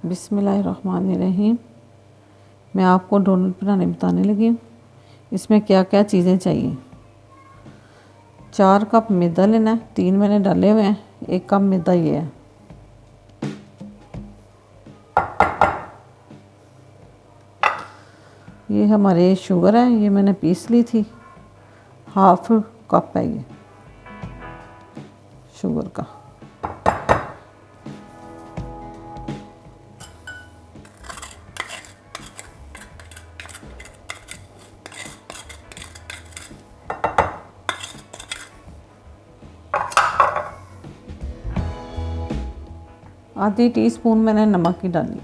बिस्मिल्लाहिर्रहमानिर्रहीम। मैं आपको डोनट बनाने बताने लगी हूँ। इसमें क्या क्या चीज़ें चाहिए। 4 कप मैदा लेना है, 3 मैंने डाले हुए हैं, 1 कप मैदा ये है। ये हमारे शुगर है, ये मैंने पीस ली थी, 1/2 कप है ये शुगर का। आधी टीस्पून मैंने नमक की डाली।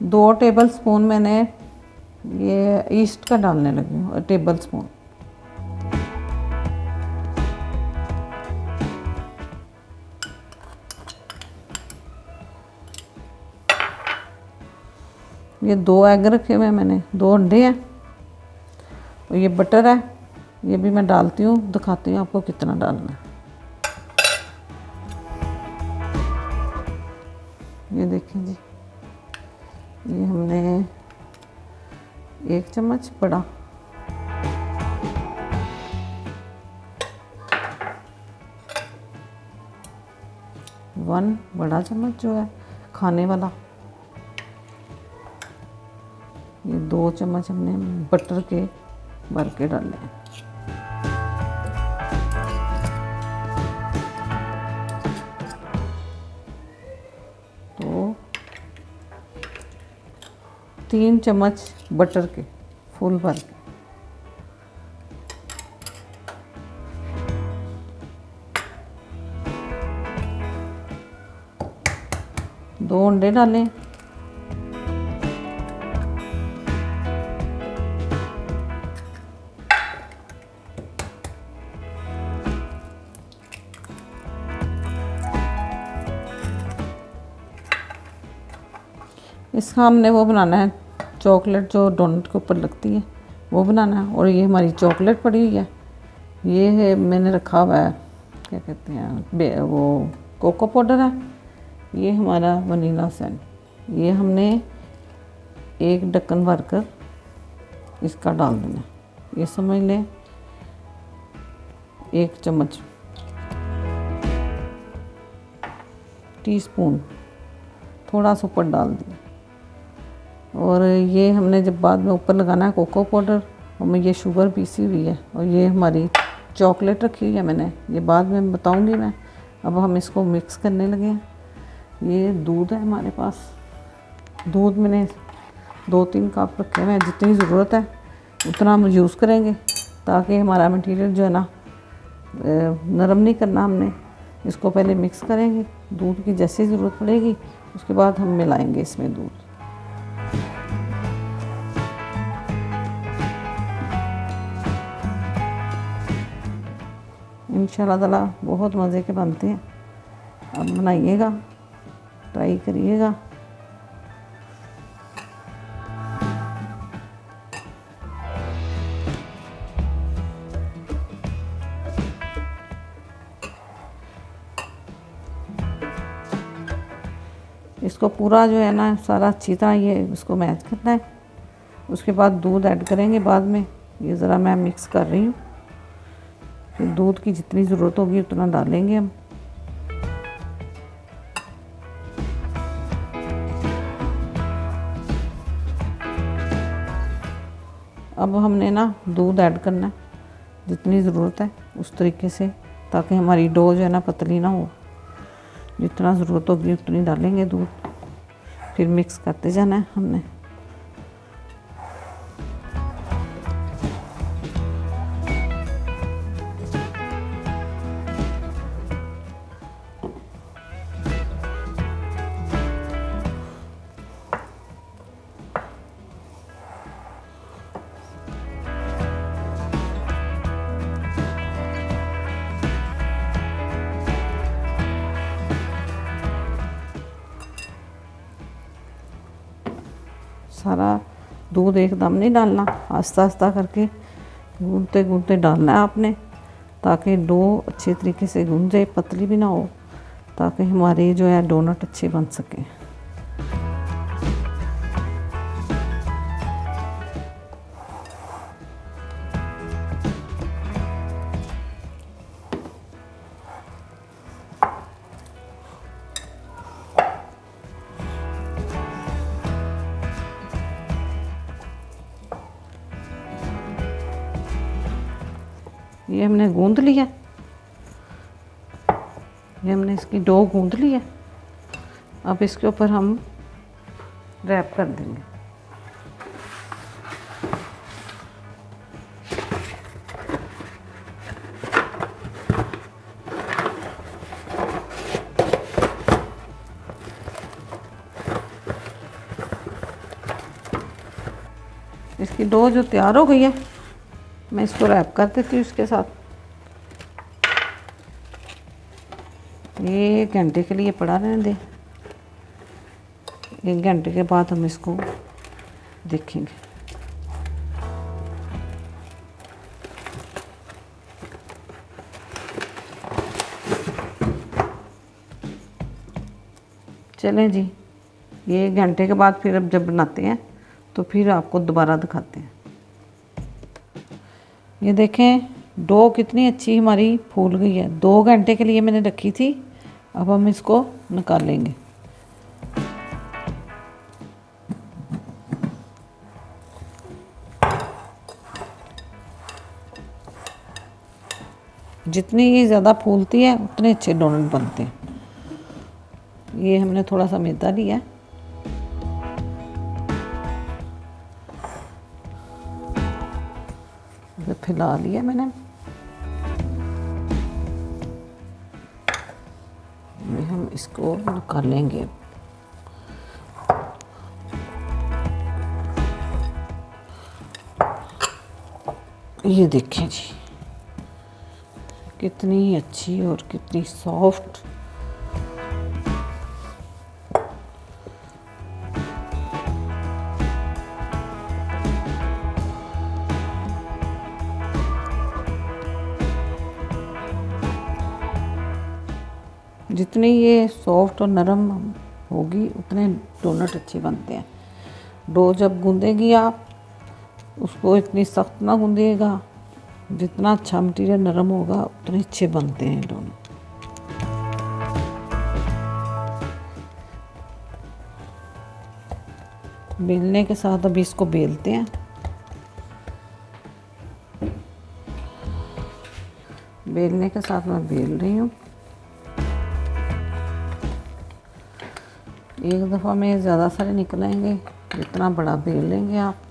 दो टेबल स्पून मैंने ये ईस्ट का डालने लगी हूँ, टेबल स्पून। ये 2 एग रखे हुए हैं मैंने, 2 अंडे हैं और ये बटर है, ये भी मैं डालती हूँ, दिखाती हूँ आपको कितना डालना है। ये देखें जी, ये हमने 1 चम्मच बड़ा, वन बड़ा चम्मच जो है खाने वाला, ये 2 चम्मच हमने बटर के भर के डाले हैं। तो 3 चम्मच बटर के फुल भर के। दो अंडे डालें। इसका हमने वो बनाना है, चॉकलेट जो डोनट के ऊपर लगती है वो बनाना है। और ये हमारी चॉकलेट पड़ी हुई है, ये है मैंने रखा हुआ है, क्या कहते हैं वो कोको पाउडर है। ये हमारा वनीला सेंट, ये हमने 1 ढक्कन भरकर इसका डाल देना। ये समझ लें 1 चम्मच टीस्पून थोड़ा सा ऊपर डाल दिया। और ये हमने जब बाद में ऊपर लगाना है कोको पाउडर, और मैं ये शुगर पीसी हुई है, और ये हमारी चॉकलेट रखी हुई है मैंने, ये बाद में बताऊंगी मैं। अब हम इसको मिक्स करने लगे हैं। ये दूध है हमारे पास, दूध मैंने 2-3 कप रखे हुए हैं, जितनी ज़रूरत है उतना हम यूज़ करेंगे, ताकि हमारा मटेरियल जो है ना नरम नहीं करना हमने। इसको पहले मिक्स करेंगे, दूध की जैसी ज़रूरत पड़ेगी उसके बाद हम मिलाएंगे इसमें दूध। इंशाल्लाह ताला बहुत मज़े के बनते हैं, अब बनाइएगा, ट्राई करिएगा। इसको पूरा जो है ना सारा अच्छी तरह ये इसको मैच करना है। उसके बाद दूध ऐड करेंगे बाद में। ये ज़रा मैं मिक्स कर रही हूँ, फिर दूध की जितनी ज़रूरत होगी उतना डालेंगे हम। अब हमने ना दूध ऐड करना है जितनी ज़रूरत है उस तरीके से, ताकि हमारी डो जो है ना पतली ना हो। जितना ज़रूरत होगी उतनी डालेंगे दूध, फिर मिक्स करते जाना है हमने। सारा दूध एकदम नहीं डालना, आस्ता आस्ता करके गूंदते गूंदते डालना है आपने, ताकि डो अच्छे तरीके से गूंज जाए, पतली भी ना हो, ताकि हमारे जो है डोनट अच्छे बन सकें। ये हमने गूंद लिया, ये हमने इसकी डो गूंद ली है। अब इसके ऊपर हम रैप कर देंगे। इसकी डो जो तैयार हो गई है, मैं इसको रैप कर देती हूँ इसके साथ। ये 1 घंटे के लिए पड़ा रहने दें। 1 घंटे के बाद हम इसको देखेंगे। चलें जी, ये 1 घंटे के बाद फिर अब जब बनाते हैं तो फिर आपको दोबारा दिखाते हैं। ये देखें डो कितनी अच्छी हमारी फूल गई है। 2 घंटे के लिए मैंने रखी थी। अब हम इसको निकालेंगे। जितनी ये ज़्यादा फूलती है उतने अच्छे डोनट बनते हैं। ये हमने थोड़ा सा मैदा लिया है। फैला लिया मैंने। हम इसको निकालेंगे। ये देखें जी, कितनी अच्छी और कितनी सॉफ्ट। जितनी ये सॉफ्ट और नरम होगी उतने डोनट अच्छे बनते हैं। डो जब गूंदेगी आप उसको इतनी सख्त ना गूंदिएगा, जितना अच्छा मटीरियल नरम होगा उतने अच्छे बनते हैं डोनट। बेलने के साथ अभी इसको बेलते हैं। बेलने के साथ मैं बेल रही हूँ। एक दफ़ा में ज़्यादा सारे निकलेंगे, जितना बड़ा बेल लेंगे आप।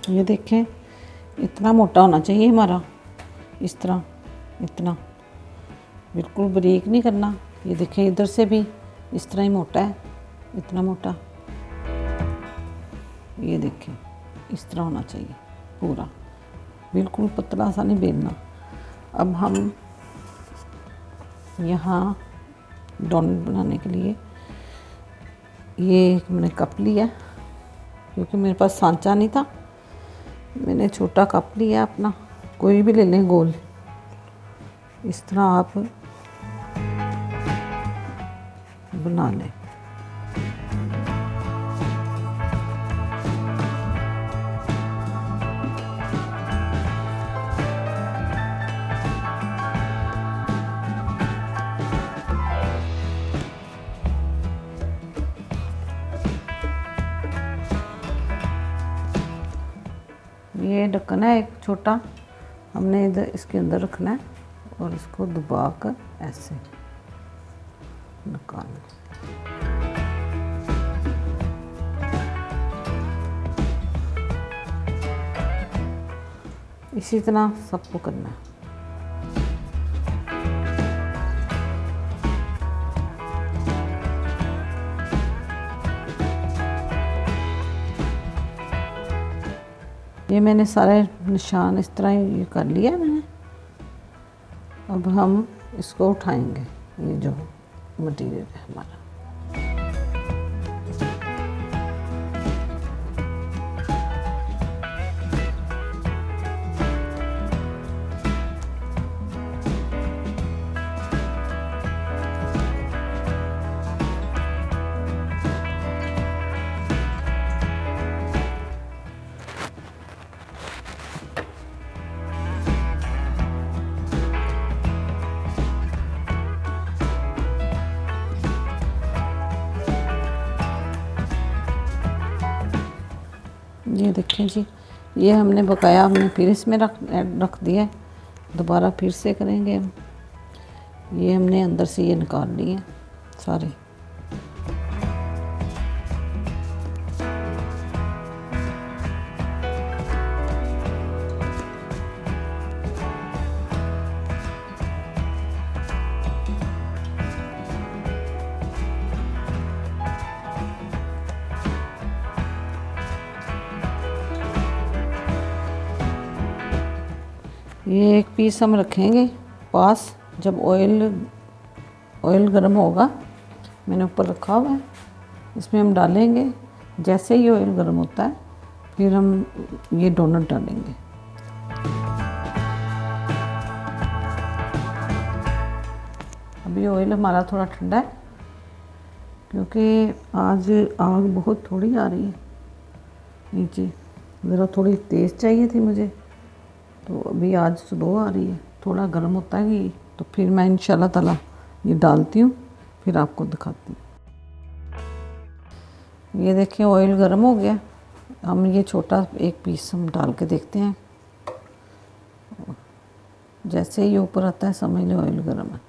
ये देखें इतना मोटा होना चाहिए हमारा, इस तरह, इतना बिल्कुल बारीक नहीं करना। ये देखें इधर से भी इस तरह ही मोटा है, इतना मोटा। ये देखें इस तरह होना चाहिए पूरा, बिल्कुल पतला सा नहीं बेलना। अब हम यहाँ डोनट बनाने के लिए ये मैंने कप लिया, क्योंकि मेरे पास सांचा नहीं था। मैंने छोटा कप लिया अपना, कोई भी ले लें गोल। इस तरह आप बना लें। ये ढक्कन है एक छोटा, हमने इधर इसके अंदर रखना है और इसको दबा कर ऐसे निकालना। इसी तरह सबको करना है। ये मैंने सारे निशान इस तरह ये कर लिया है मैंने। अब हम इसको उठाएंगे, ये जो मटेरियल है हमारा। ये देखें जी, ये हमने बकाया हमने फिर इसमें रख दिया है। दोबारा फिर से करेंगे हम। ये हमने अंदर से ये निकाल लिए सारे। ये एक पीस हम रखेंगे पास, जब ऑयल गर्म होगा, मैंने ऊपर रखा हुआ है, इसमें हम डालेंगे। जैसे ही ऑयल गर्म होता है फिर हम ये डोनट डालेंगे। अभी ऑयल हमारा थोड़ा ठंडा है क्योंकि आज आग बहुत थोड़ी आ रही है नीचे, ज़रा थोड़ी तेज़ चाहिए थी मुझे, तो अभी आज स्लो आ रही है। थोड़ा गर्म होता है ये तो फिर मैं इंशाल्लाह ताला ये डालती हूँ, फिर आपको दिखाती हूँ। ये देखिए ऑयल गर्म हो गया। हम ये छोटा एक पीस हम डाल के देखते हैं। जैसे ही ऊपर आता है समझ लो ऑयल गर्म है।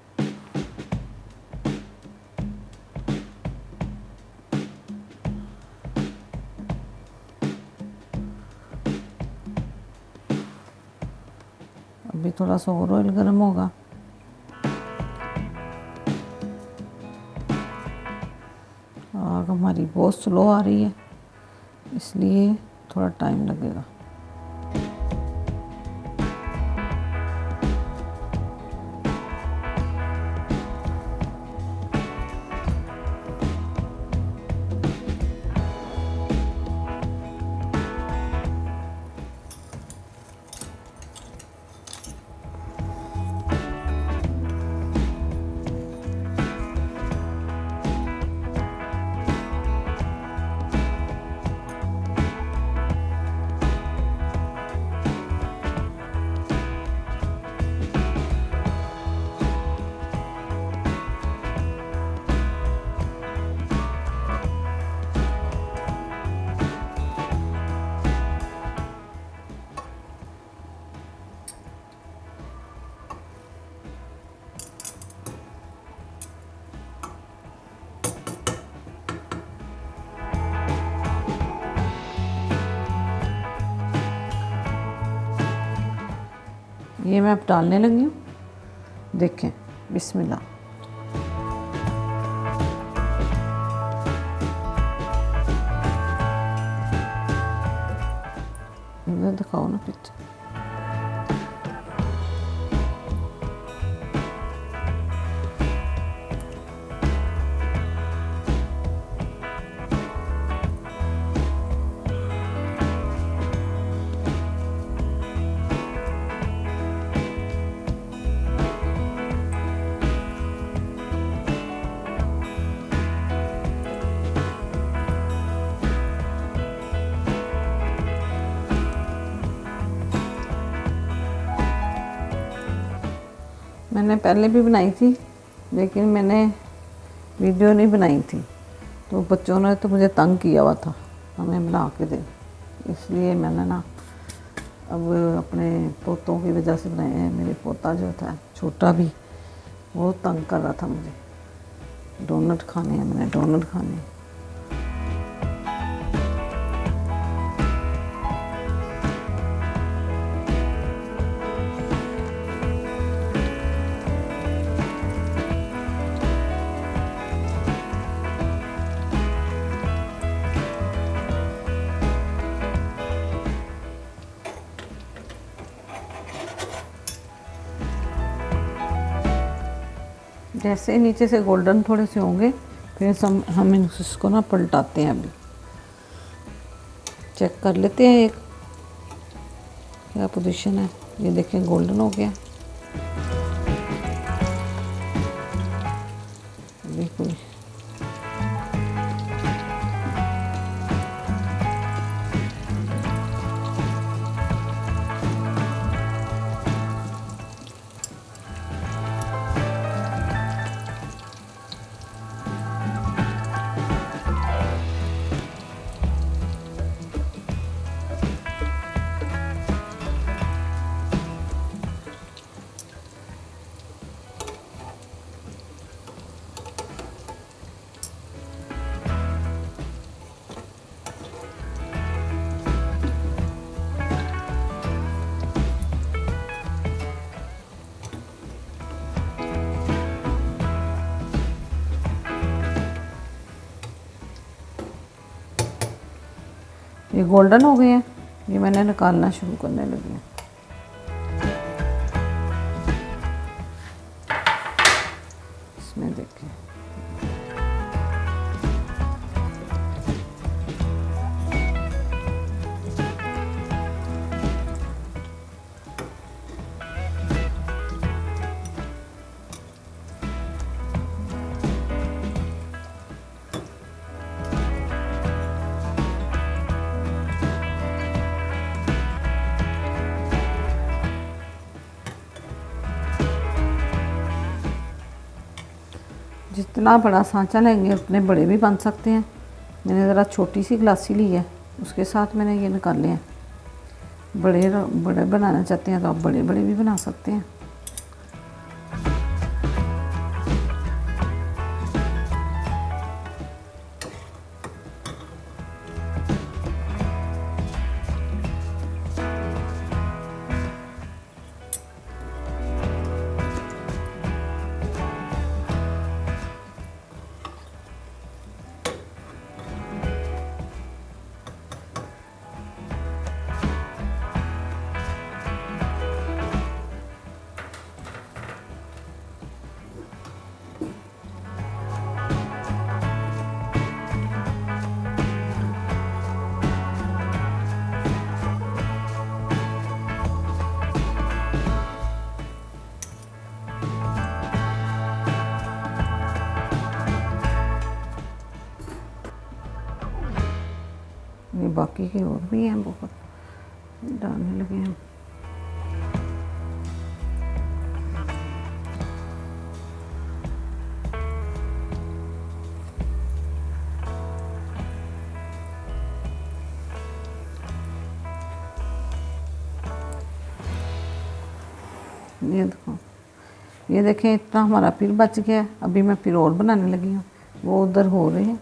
अभी थोड़ा सा और ऑयल गर्म होगा। आग हमारी बहुत स्लो आ रही है, इसलिए थोड़ा टाइम लगेगा। ये मैं अब डालने लगी हूँ, देखें। बिस्मिल्लाह। इधर दिखाओ ना पीछे। मैंने पहले भी बनाई थी, लेकिन मैंने वीडियो नहीं बनाई थी, तो बच्चों ने तो मुझे तंग किया हुआ था हमें बना के दे, इसलिए मैंने ना अब अपने पोतों की वजह से बनाए हैं। मेरे पोता जो था छोटा भी बहुत तंग कर रहा था मुझे, डोनट खाने हैं, मैंने डोनट खाने हैं। जैसे नीचे से गोल्डन थोड़े से होंगे फिर हम इसको ना पलटाते हैं। अभी चेक कर लेते हैं एक क्या पोजीशन है। ये देखें गोल्डन हो गया बिल्कुल। ये गोल्डन हो गए हैं, ये मैंने निकालना शुरू करने लगी हूँ। इसमें देखें जितना बड़ा सांचा लेंगे उतने बड़े भी बन सकते हैं। मैंने ज़रा छोटी सी गिलासी ली है, उसके साथ मैंने ये निकाले हैं। बड़े बड़े बनाना चाहते हैं तो आप बड़े बड़े भी बना सकते हैं। ये बाकी के और भी हैं, बहुत डालने लगे हैं। ये देखो, ये देखें इतना हमारा फिर बच गया। अभी मैं फिर और बनाने लगी हूँ, वो उधर हो रहे हैं,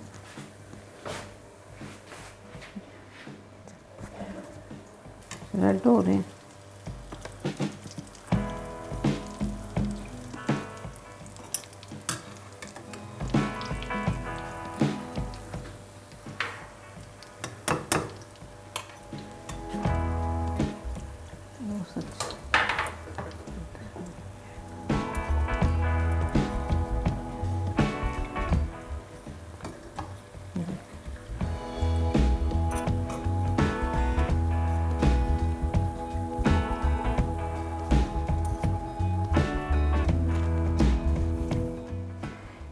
रेड हो रहे हैं।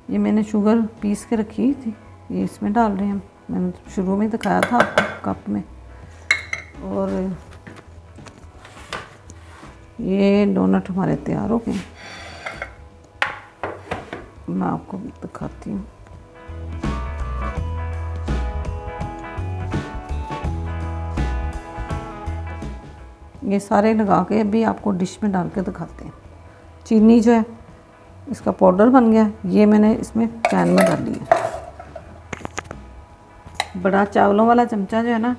ये मैंने शुगर पीस के रखी थी, ये इसमें डाल रहे हैं हम। मैंने शुरू में दिखाया था आपको कप में। और ये डोनट हमारे तैयार हो गए, मैं आपको दिखाती हूँ। ये सारे लगा के अभी आपको डिश में डाल के दिखाते हैं। चीनी जो है इसका पाउडर बन गया, ये मैंने इसमें पैन में डाल लिया। बड़ा चावलों वाला चमचा जो है ना,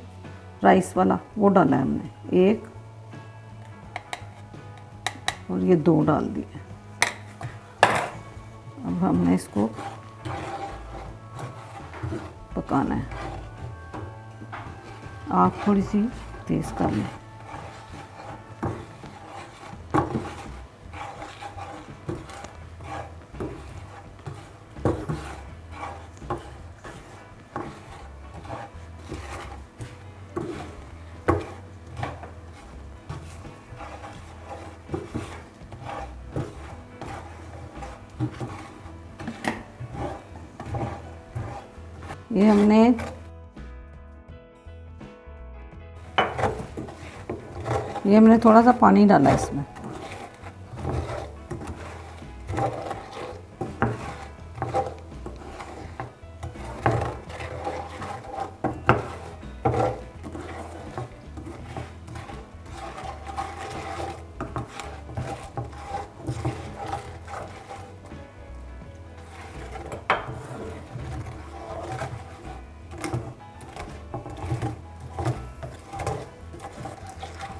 राइस वाला, वो डाला है हमने 1 और ये 2 डाल दिए। अब हमने इसको पकाना है। आग थोड़ी सी तेज़ कर लें। ये हमने थोड़ा सा पानी डाला है इसमें।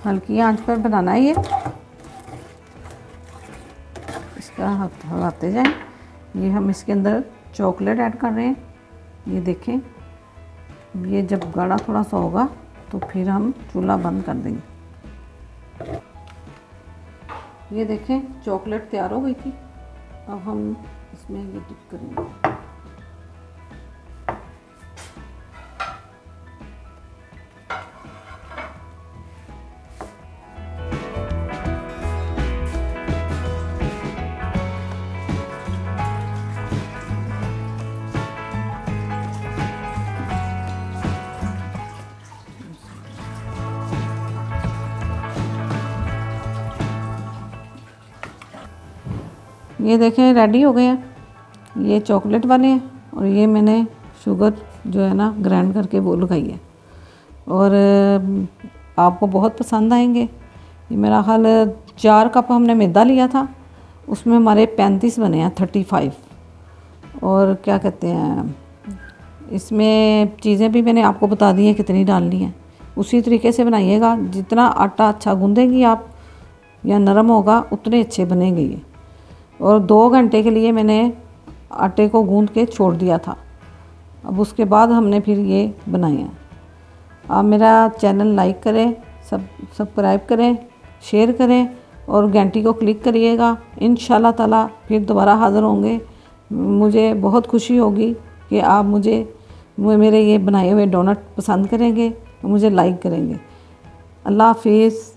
हल्की आंच पर बनाना है ये, इसका हलाते जाएं। ये हम इसके अंदर चॉकलेट ऐड कर रहे हैं। ये देखें, ये जब गाढ़ा थोड़ा सा होगा तो फिर हम चूल्हा बंद कर देंगे। ये देखें चॉकलेट तैयार हो गई थी। अब हम इसमें ये डिप करेंगे। ये देखें रेडी हो गए हैं। ये चॉकलेट वाले हैं और ये मैंने शुगर जो है ना ग्राइंड करके वो लगाई है, और आपको बहुत पसंद आएंगे। ये मेरा ख्याल 4 कप हमने मैदा लिया था, उसमें हमारे 35 बने हैं, 35। और क्या कहते हैं, इसमें चीज़ें भी मैंने आपको बता दी हैं कितनी डालनी है। उसी तरीके से बनाइएगा। जितना आटा अच्छा गूंदेंगी आप या नरम होगा उतने अच्छे बनेंगे ये। और 2 घंटे के लिए मैंने आटे को गूंद के छोड़ दिया था। अब उसके बाद हमने फिर ये बनाए हैं। आप मेरा चैनल लाइक करें, सब्सक्राइब करें, शेयर करें और घंटी को क्लिक करिएगा। इंशाल्लाह ताला फिर दोबारा हाज़िर होंगे। मुझे बहुत खुशी होगी कि आप मेरे ये बनाए हुए डोनट पसंद करेंगे और मुझे लाइक करेंगे। अल्लाह हाफिज़।